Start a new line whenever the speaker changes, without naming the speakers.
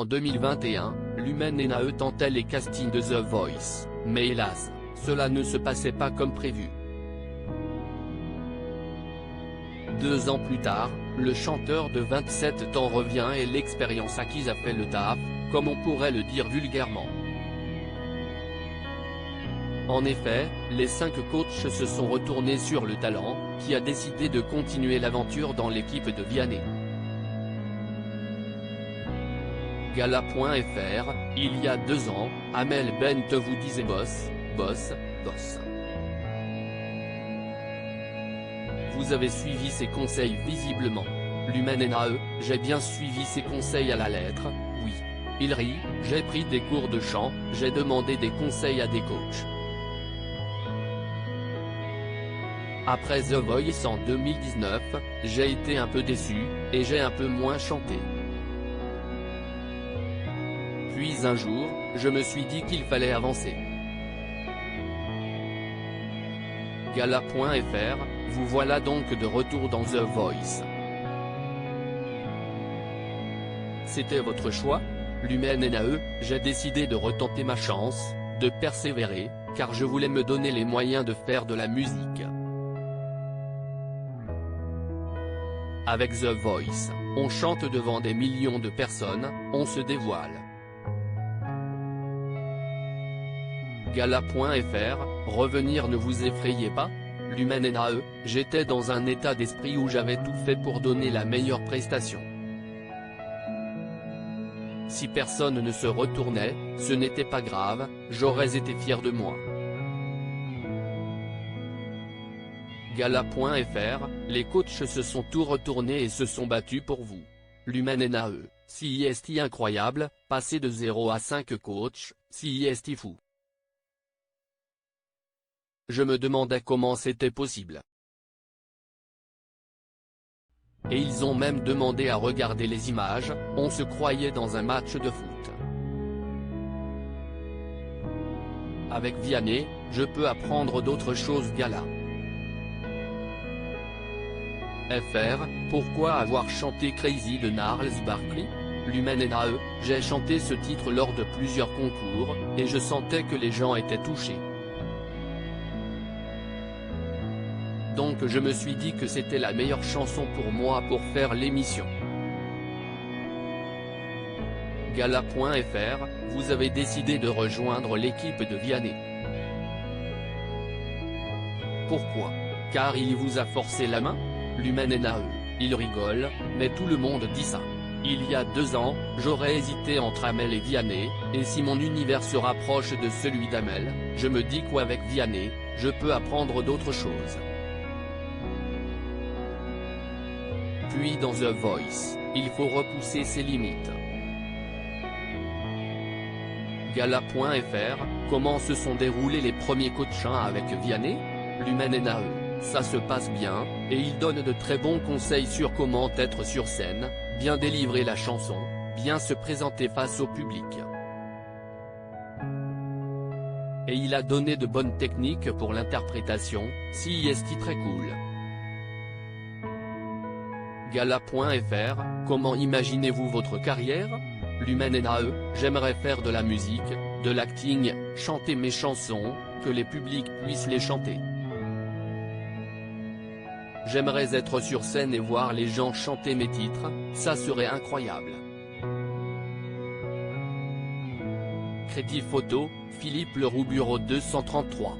En 2021, Lumen et Nae tentaient les castings de The Voice, mais hélas, cela ne se passait pas comme prévu. 2 ans plus tard, le chanteur de 27 ans revient et l'expérience acquise a fait le taf, comme on pourrait le dire vulgairement. En effet, les 5 coachs se sont retournés sur le talent, qui a décidé de continuer l'aventure dans l'équipe de Vianney. Gala.fr, il y a 2 ans, Amel Bent vous disait boss, boss, boss. Vous avez suivi ses conseils visiblement. Lumen et Nae, j'ai bien suivi ses conseils à la lettre, oui. Il rit, j'ai pris des cours de chant, j'ai demandé des conseils à des coachs. Après The Voice en 2019, j'ai été un peu déçu, et j'ai un peu moins chanté. Puis un jour, je me suis dit qu'il fallait avancer. Gala.fr, vous voilà donc de retour dans The Voice. C'était votre choix? Lumen et Nae, j'ai décidé de retenter ma chance, de persévérer, car je voulais me donner les moyens de faire de la musique. Avec The Voice, on chante devant des millions de personnes, on se dévoile. Gala.fr, revenir ne vous effrayez pas? Lumen et Nae, j'étais dans un état d'esprit où j'avais tout fait pour donner la meilleure prestation. Si personne ne se retournait, ce n'était pas grave, j'aurais été fier de moi. Gala.fr, les coachs se sont tout retournés et se sont battus pour vous. Lumen et Nae, si est incroyable, passer de 0 à 5 coachs, si est fou. Je me demandais comment c'était possible. Et ils ont même demandé à regarder les images, on se croyait dans un match de foot. Avec Vianney, je peux apprendre d'autres choses. Gala. FR, pourquoi avoir chanté Crazy de Gnarls Barkley? Lumen et Nae, j'ai chanté ce titre lors de plusieurs concours, et je sentais que les gens étaient touchés. Donc je me suis dit que c'était la meilleure chanson pour moi pour faire l'émission. Gala.fr, vous avez décidé de rejoindre l'équipe de Vianney. Pourquoi? Car il vous a forcé la main? Lumen et Nae, il rigole, mais tout le monde dit ça. Il y a 2 ans, j'aurais hésité entre Amel et Vianney, et si mon univers se rapproche de celui d'Amel, je me dis qu'avec Vianney, je peux apprendre d'autres choses. Puis dans The Voice, il faut repousser ses limites. Gala.fr, comment se sont déroulés les premiers coachings avec Vianney? Lumen et Nae, ça se passe bien, et il donne de très bons conseils sur comment être sur scène, bien délivrer la chanson, bien se présenter face au public. Et il a donné de bonnes techniques pour l'interprétation, si est très cool. Gala.fr, comment imaginez-vous votre carrière? Lumen et Nae, j'aimerais faire de la musique, de l'acting, chanter mes chansons, que les publics puissent les chanter. J'aimerais être sur scène et voir les gens chanter mes titres, ça serait incroyable. Crédit photo, Philippe Leroux bureau 233.